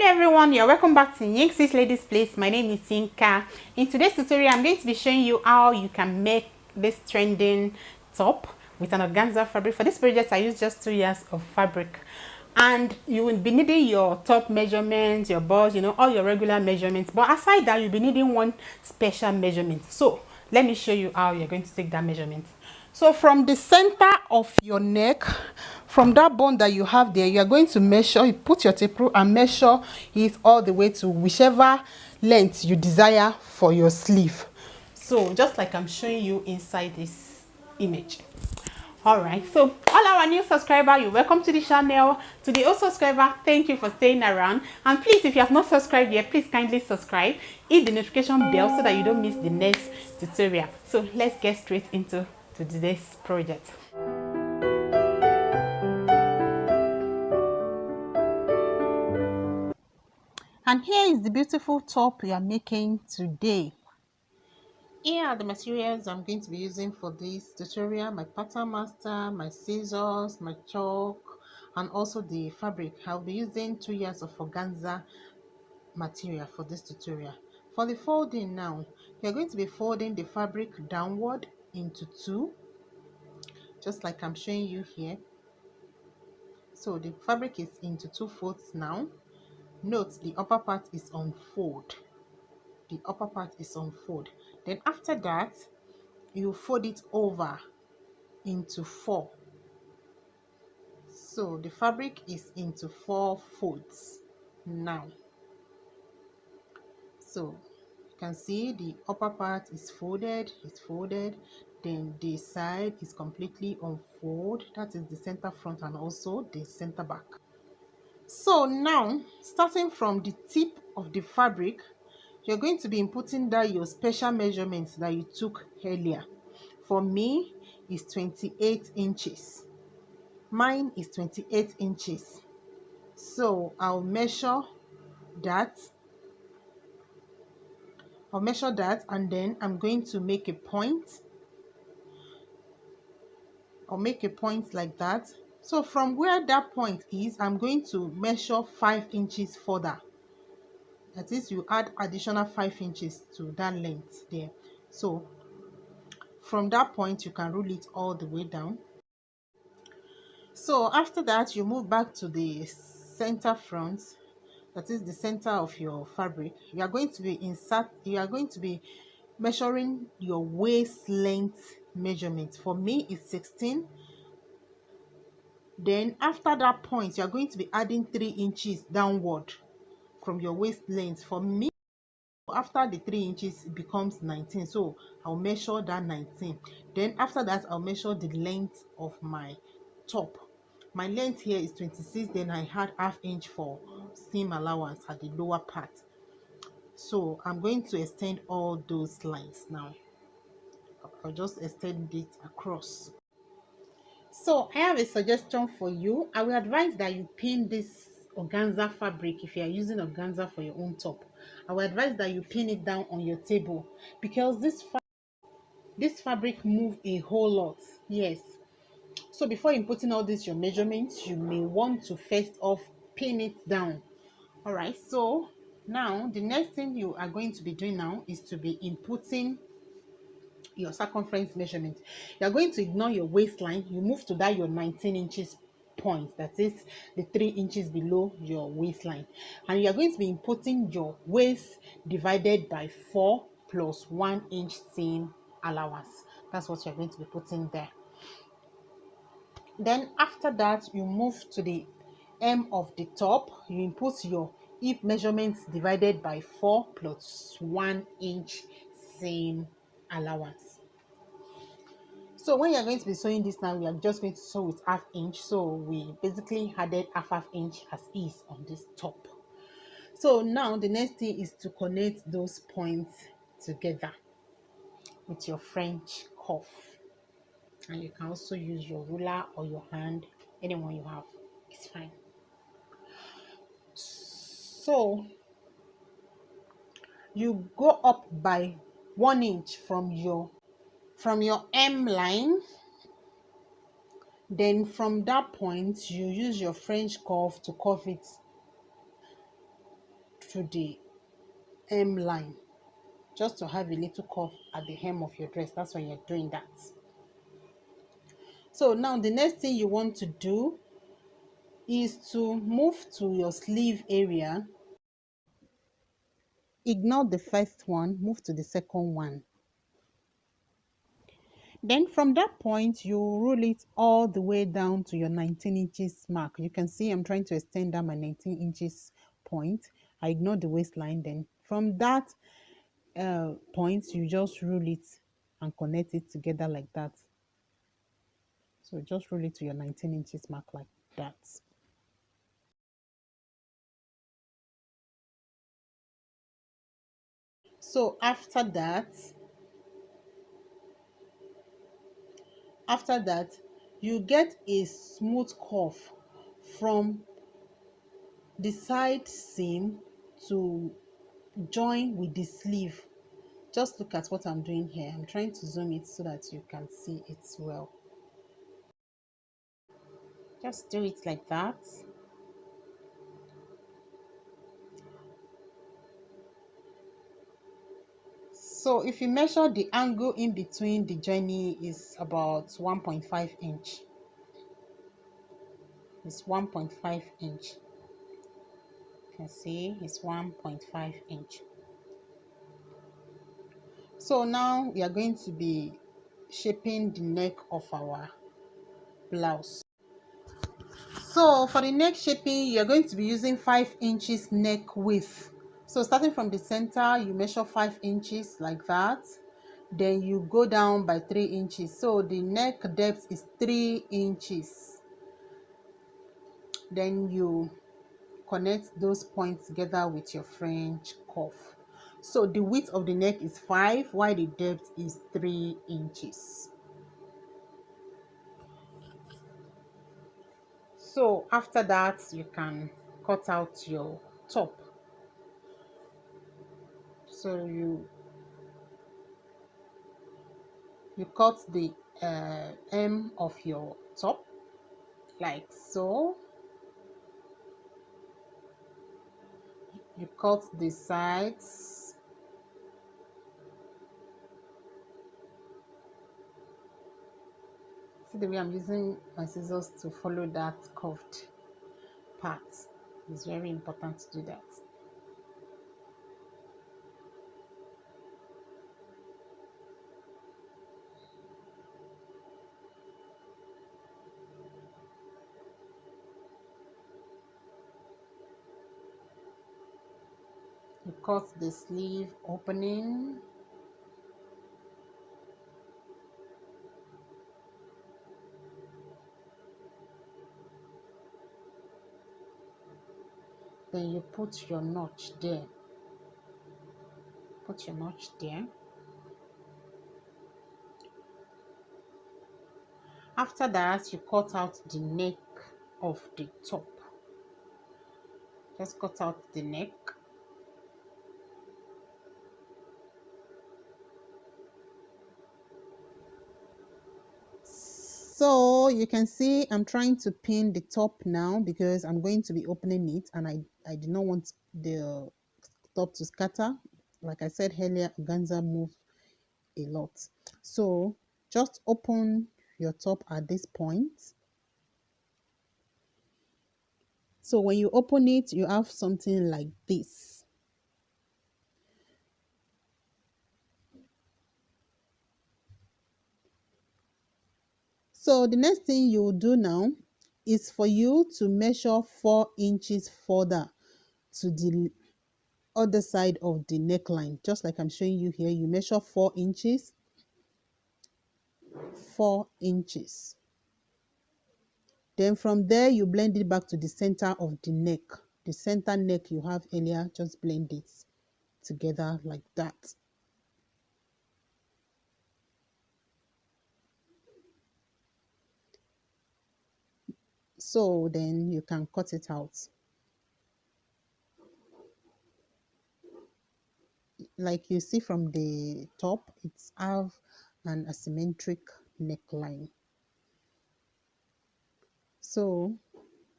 Everyone, you're welcome back to Yhinksweet Ladies Place. My name is Yinka. In today's tutorial, I'm going to be showing you how you can make this trending top with an organza fabric. For this project, I used just 2 yards of fabric, and you will be needing your top measurements, your bust, all your regular measurements. But aside that, you'll be needing one special measurement. So let me show you how you're going to take that measurement. So from the center of your neck, from that bone that you have there, you are going to measure. You put your tape rule and measure it all the way to whichever length you desire for your sleeve. So just like I'm showing you inside this image. All right, so all our new subscribers, you're welcome to the channel. To the old subscriber, thank you for staying around. And please, if you have not subscribed yet, please kindly subscribe, hit the notification bell so that you don't miss the next tutorial. So let's get straight into today's project. And here is the beautiful top we are making today. Here are the materials I'm going to be using for this tutorial: my pattern master, my scissors, my chalk, and also the fabric. I'll be using 2 yards of organza material for this tutorial. For the folding now, you're going to be folding the fabric downward into 2, just like I'm showing you here. So the fabric is into 2 folds now. Note the upper part is on fold. The upper part is on fold. Then after that, you fold it over into 4. So the fabric is into 4 folds now. So you can see the upper part is folded, then the side is completely unfold. That is the center front and also the center back. So now, starting from the tip of the fabric, you're going to be inputting that your special measurements that you took earlier. For me, is 28 inches. Mine is 28 inches. So I'll measure that. And then I'm going to make a point. I'll make a point like that. So from where that point is, I'm going to measure 5 inches further. That is, you add additional 5 inches to that length there. So from that point, you can rule it all the way down. So after that, you move back to the center front, that is the center of your fabric. You are going to be measuring your waist length measurement. For me, it's 16. Then after that point, you are going to be adding 3 inches downward from your waist length. For me, after the 3 inches, it becomes 19. So I'll measure that 19. Then after that, I'll measure the length of my top. My length here is 26. Then I had ½ inch for seam allowance at the lower part. So I'm going to extend all those lines now. I'll just extend it across. So I have a suggestion for you. I will advise that you pin this organza fabric. If you are using organza for your own top, I will advise that you pin it down on your table, because this fabric move a whole lot. Yes. So before inputting all this your measurements, you may want to first off pin it down. All right. So now the next thing you are going to be doing now is to be inputting your circumference measurement. You are going to ignore your waistline. You move to that your 19 inches point, that is the 3 inches below your waistline, and you are going to be inputting your waist divided by 4 plus 1 inch seam allowance. That's what you're going to be putting there. Then after that, you move to the hem of the top. You input your hip measurements divided by 4 plus 1 inch seam allowance. So when you're going to be sewing this now, we are just going to sew with ½ inch. So we basically added ½ inch as is on this top. So now the next thing is to connect those points together with your French cuff. And you can also use your ruler or your hand, anyone you have, it's fine. So you go up by 1 inch from your hem line. Then from that point, you use your French cuff to cuff it to the hem line, just to have a little curve at the hem of your dress. That's when you're doing that. So now the next thing you want to do is to move to your sleeve area. Ignore the first one, move to the second one. Then from that point, you roll it all the way down to your 19 inches mark. You can see I'm trying to extend down my 19 inches point. I ignore the waistline. Then from that point, you just roll it and connect it together like that. So just roll it to your 19 inches mark like that. So after that, you get a smooth curve from the side seam to join with the sleeve. Just look at what I'm doing here. I'm trying to zoom it so that you can see it well. Just do it like that. So if you measure, the angle in between the joining is about 1.5 inch. It's 1.5 inch. You can see it's 1.5 inch. So now we are going to be shaping the neck of our blouse. So for the neck shaping, you're going to be using 5 inches neck width. So starting from the center, you measure 5 inches like that. Then you go down by 3 inches. So the neck depth is 3 inches. Then you connect those points together with your French cuff. So the width of the neck is 5, while the depth is 3 inches. So after that, you can cut out your top. So you cut the hem of your top like so. You cut the sides. See the way I'm using my scissors to follow that curved part. It's very important to do that. You cut the sleeve opening. Then you put your notch there. Put your notch there. After that, you cut out the neck of the top. Just cut out the neck. So you can see I'm trying to pin the top now because I'm going to be opening it, and I do not want the top to scatter. Like I said earlier, organza moves a lot. So just open your top at this point. So when you open it, you have something like this. So the next thing you will do now is for you to measure 4 inches further to the other side of the neckline. Just like I'm showing you here, you measure 4 inches. 4 inches. Then from there, you blend it back to the center of the neck. The center neck you have earlier, just blend it together like that. So then you can cut it out. Like you see from the top, it's have an asymmetric neckline. So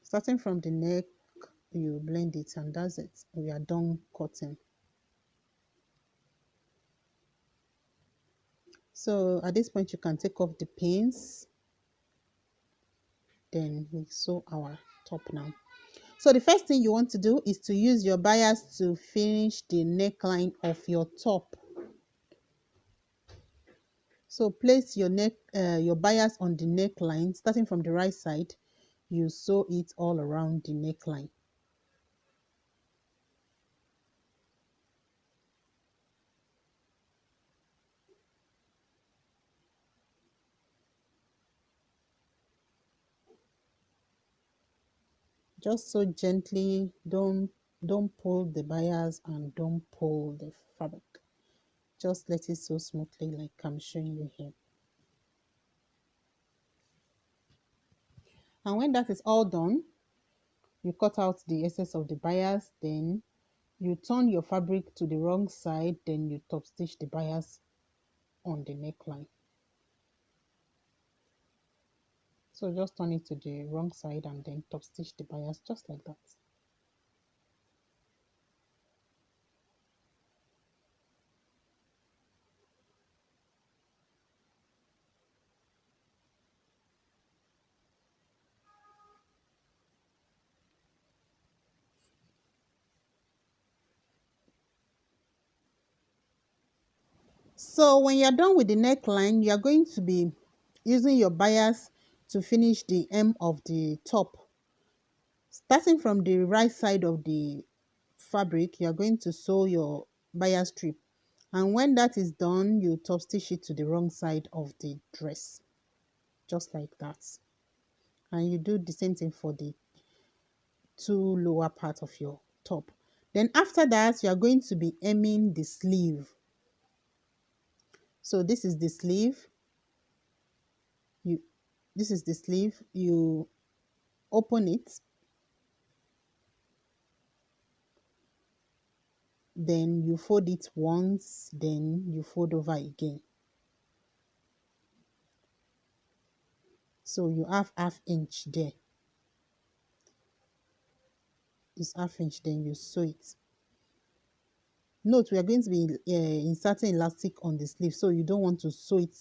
starting from the neck, you blend it, and that's it. We are done cutting. So at this point you can take off the pins, then we sew our top now. So the first thing you want to do is to use your bias to finish the neckline of your top. So place your your bias on the neckline, starting from the right side. You sew it all around the neckline. Just sew gently. Don't pull the bias and don't pull the fabric. Just let it sew smoothly like I'm showing you here. And when that is all done, you cut out the excess of the bias, then you turn your fabric to the wrong side, then you top stitch the bias on the neckline. So just turn it to the wrong side and then top stitch the bias just like that. So when you're done with the neckline, you are going to be using your bias to finish the hem of the top. Starting from the right side of the fabric, you are going to sew your bias strip. And when that is done, you top stitch it to the wrong side of the dress. Just like that. And you do the same thing for the two lower part of your top. Then after that, you are going to be hemming the sleeve. So this is the sleeve. This is the sleeve. You open it, then you fold it once, then you fold over again. So you have half inch there. This half inch, then you sew it. Note, we are going to be inserting elastic on the sleeve, so you don't want to sew it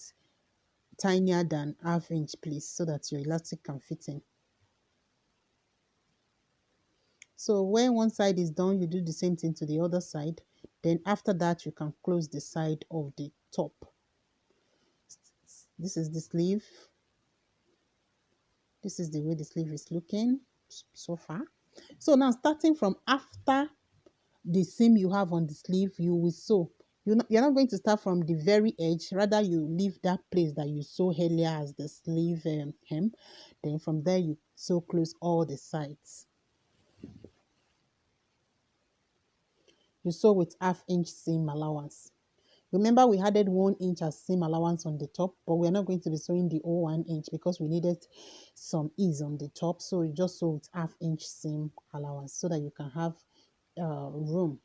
tinier than half inch, please, so that your elastic can fit in. So when one side is done, you do the same thing to the other side. Then after that, you can close the side of the top. This is the sleeve. This is the way the sleeve is looking so far. So now, starting from after the seam you have on the sleeve, you will sew. You're not going to start from the very edge. Rather, you leave that place that you sew earlier as the sleeve hem. Then from there, you sew close all the sides. You sew with half inch seam allowance. Remember, we added 1 inch as seam allowance on the top, but we're not going to be sewing the whole 1 inch because we needed some ease on the top. So you just sew with half inch seam allowance so that you can have room.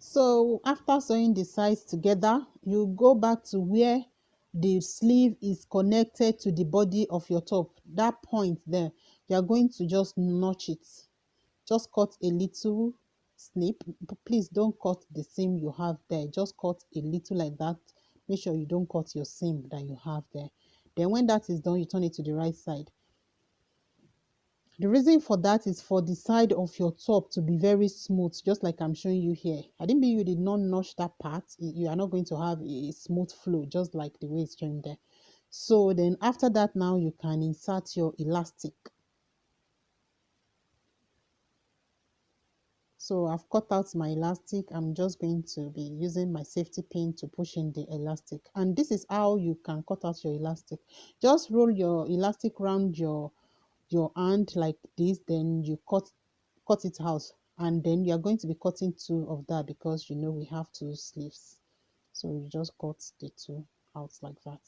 So after sewing the sides together, you go back to where the sleeve is connected to the body of your top. That point there, you are going to just notch it. Just cut a little snip. Please don't cut the seam you have there. Just cut a little like that. Make sure you don't cut your seam that you have there. Then when that is done, you turn it to the right side. The reason for that is for the side of your top to be very smooth, just like I'm showing you here. I didn't mean you did not notch that part. You are not going to have a smooth flow, just like the way it's showing there. So then after that, now you can insert your elastic. So I've cut out my elastic. I'm just going to be using my safety pin to push in the elastic. And this is how you can cut out your elastic. Just roll your elastic around your hand like this, then you cut it out, and then you are going to be cutting two of that because you know we have two sleeves. So you just cut the two out like that.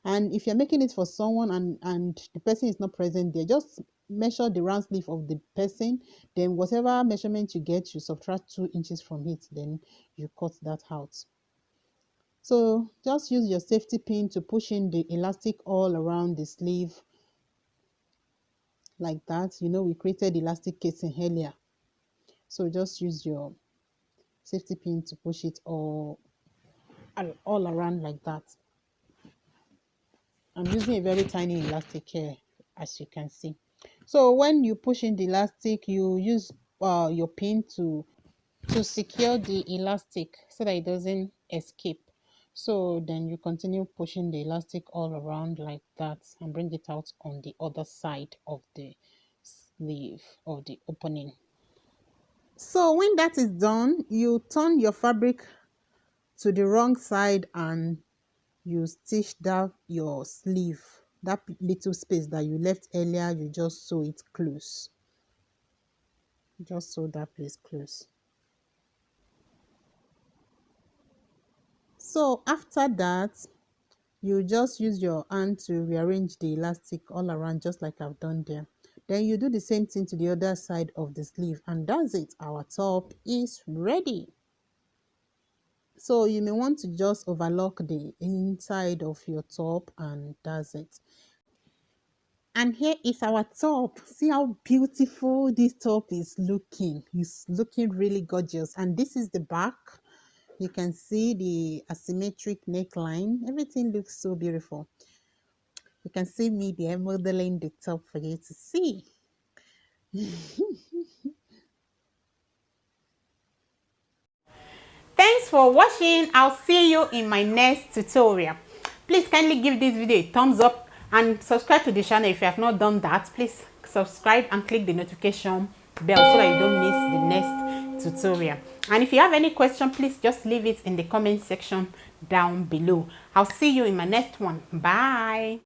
And if you're making it for someone and the person is not present there, just measure the round sleeve of the person, then whatever measurement you get, you subtract 2 inches from it, then you cut that out. So just use your safety pin to push in the elastic all around the sleeve. like that. You know, we created elastic casing earlier, so just use your safety pin to push it all around like that. I'm using a very tiny elastic here, as you can see. So when you push in the elastic, you use your pin to secure the elastic so that it doesn't escape. So then you continue pushing the elastic all around like that and bring it out on the other side of the sleeve of the opening. So when that is done, you turn your fabric to the wrong side and you stitch down your sleeve. That little space that you left earlier, you just sew it close. Just sew that place close. So after that, you just use your hand to rearrange the elastic all around, just like I've done there. Then you do the same thing to the other side of the sleeve, and that's it. Our top is ready. So you may want to just overlock the inside of your top, and that's it. And here is our top. See how beautiful this top is looking. It's looking really gorgeous. And this is the back. You can see the asymmetric neckline. Everything looks so beautiful. You can see me there modeling the top for you to see. Thanks for watching. I'll see you in my next tutorial. Please kindly give this video a thumbs up and subscribe to the channel if you have not done that. Please subscribe and click the notification bell so that you don't miss the next tutorial. And if you have any question, please just leave it in the comment section down below. I'll see you in my next one. Bye.